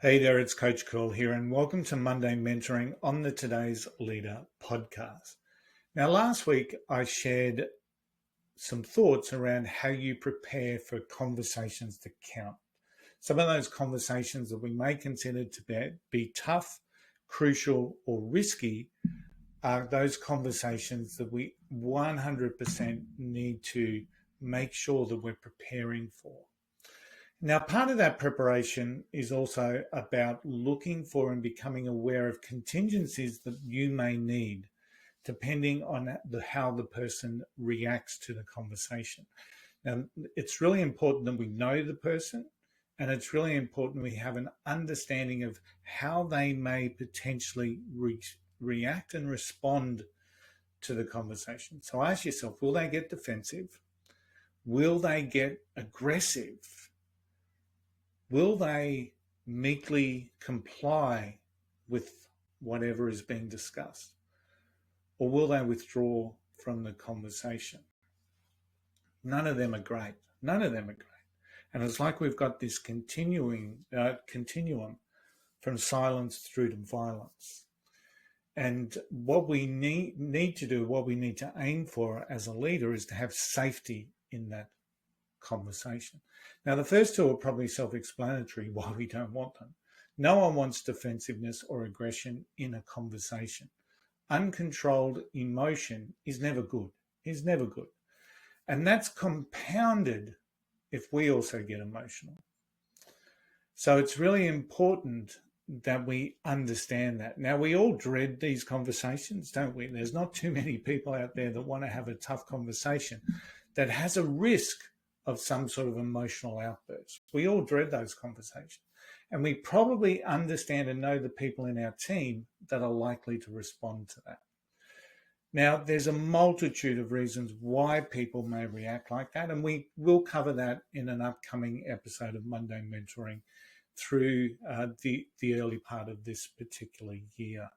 Hey there, it's Coach Cool here, and welcome to Monday Mentoring on the Today's Leader podcast. Now, last week I shared some thoughts around how you prepare for conversations that count. Some of those conversations that we may consider to be tough, crucial, or risky are those conversations that we 100% need to make sure that we're preparing for. Now, part of that preparation is also about looking for and becoming aware of contingencies that you may need, depending on how the person reacts to the conversation. Now, it's really important that we know the person, and it's really important we have an understanding of how they may potentially react and respond to the conversation. So ask yourself, will they get defensive? Will they get aggressive? Will they meekly comply with whatever is being discussed? Or will they withdraw from the conversation? None of them are great. None of them are great. And it's like we've got this continuum from silence through to violence. And what we need to do, what we need to aim for as a leader is to have safety in that conversation. Now, the first two are probably self-explanatory why we don't want them. No one wants defensiveness or aggression in a conversation. Uncontrolled emotion is never good, And that's compounded if we also get emotional. So it's really important that we understand that. Now, we all dread these conversations, don't we? There's not too many people out there that want to have a tough conversation that has a risk of some sort of emotional outburst. We all dread those conversations. And we probably understand and know the people in our team that are likely to respond to that. Now, there's a multitude of reasons why people may react like that, and we will cover that in an upcoming episode of Monday Mentoring through the early part of this particular year.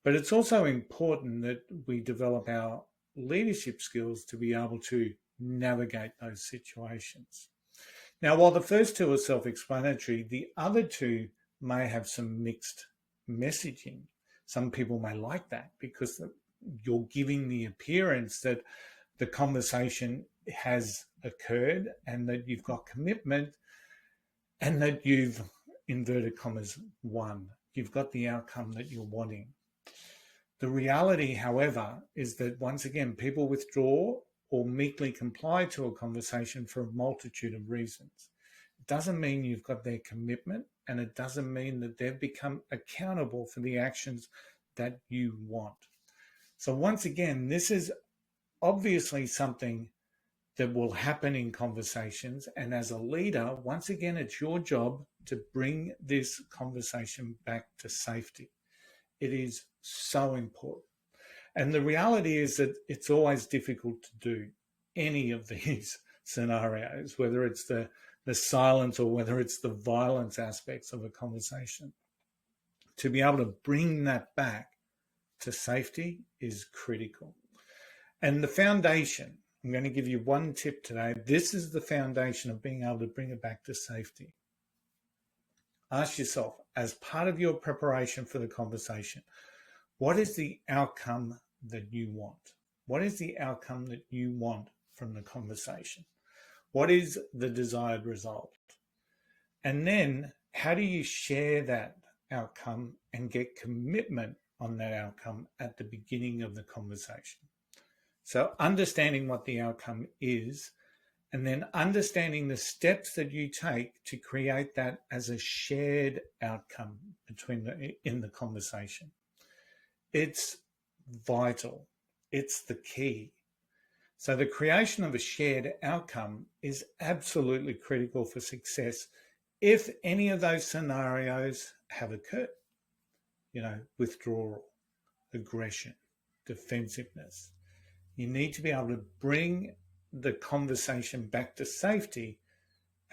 But it's also important that we develop our leadership skills to be able to navigate those situations. Now, while the first two are self-explanatory, the other two may have some mixed messaging. Some people may like that because you're giving the appearance that the conversation has occurred and that you've got commitment and that you've, inverted commas, won. You've got the outcome that you're wanting. The reality, however, is that once again, people withdraw or meekly comply to a conversation for a multitude of reasons. It doesn't mean you've got their commitment, and it doesn't mean that they've become accountable for the actions that you want. So once again, this is obviously something that will happen in conversations. And as a leader, once again, it's your job to bring this conversation back to safety. It is so important. And the reality is that it's always difficult to do any of these scenarios, whether it's the silence or whether it's the violence aspects of a conversation. To be able to bring that back to safety is critical. And the foundation, I'm going to give you one tip today. This is the foundation of being able to bring it back to safety. Ask yourself, as part of your preparation for the conversation, what is the outcome that you want? What is the outcome that you want from the conversation? What is the desired result? And then how do you share that outcome and get commitment on that outcome at the beginning of the conversation? So understanding what the outcome is, and then understanding the steps that you take to create that as a shared outcome in the conversation. It's vital. It's the key. So the creation of a shared outcome is absolutely critical for success if any of those scenarios have occurred. Withdrawal, aggression, defensiveness. You need to be able to bring the conversation back to safety.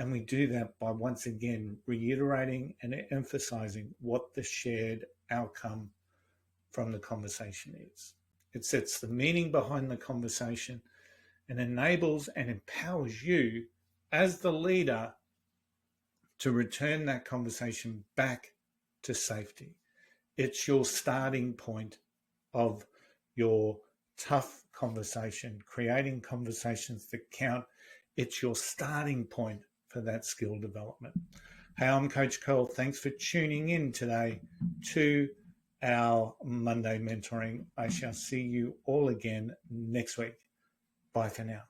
And we do that by once again reiterating and emphasizing what the shared outcome from the conversation is. It sets the meaning behind the conversation and enables and empowers you as the leader to return that conversation back to safety. It's your starting point of your tough conversation, creating conversations that count. It's your starting point for that skill development. Hey, I'm Coach Cole. Thanks for tuning in today to our Monday mentoring. I shall see you all again next week. Bye for now.